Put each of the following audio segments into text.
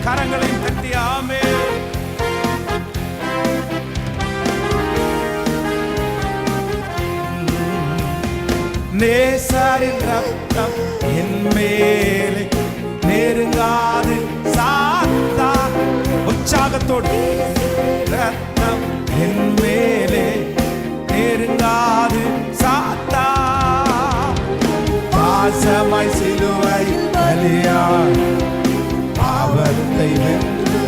கரங்களையும் தட்டி ஆமென். நேசரின் ரத்தம் என் மேலே நெருங்காது சாத்தான். உற்சாகத்தோடு ரத்தம் என் மேலே நெருங்காது சாத்தான். பாசமாய் சிலுவை பலியாய் பாவத்தை வென்று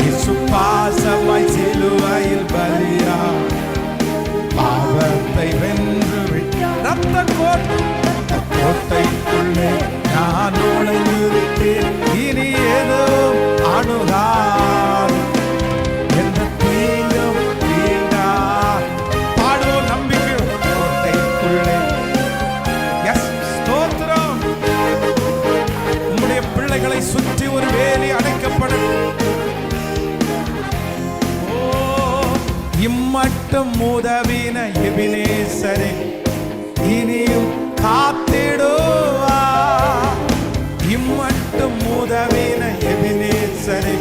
இயேசு பாசமாய் சிலுவையில் பலியாய் பாவத்தை வென்று ரத்த கோட்டைக்குள்ளே நான் நுழைந்து விட்டேன். இனி ஏதும் அணுகாது எந்த தீங்கும் தீண்டா. பாடுவோம் நம்பிக்கை. கோட்டைக்குள்ளே ஸ்தோத்திரம். உம்முடைய பிள்ளைகளை சுற்றி ஒரு வேலி அடைக்கப்படும். இம்மட்டும் உதவின எபினேசரே இனியும் காத்திடுவா. இம்மட்டும் உதவின எபினேசரே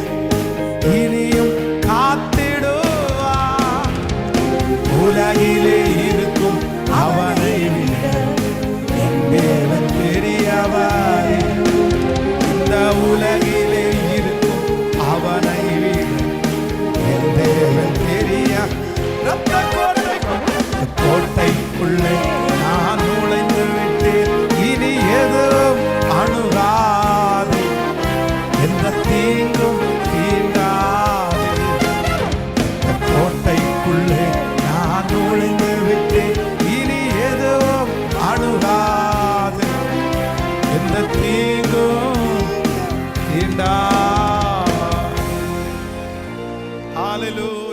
இனியும் காத்திடுவா. உலகிலே இருக்கும் அவனை என் தேவன் பெரியவர். இந்த உலகிலே இருக்கும் அவனை என் தேவன் பெரிய. ரத்த கோட்டைக்குள்ளே நான் நுழைந்து விட்டேன். இனி எதுவும் அணுகாது எந்த தீங்கும் தீண்டாது. கோட்டைக்குள்ளே நான் நுழைந்து விட்டேன். இனி எதுவும் அணுகாது எந்த தீங்கும் தீண்டாது. ஹல்லேலூயா.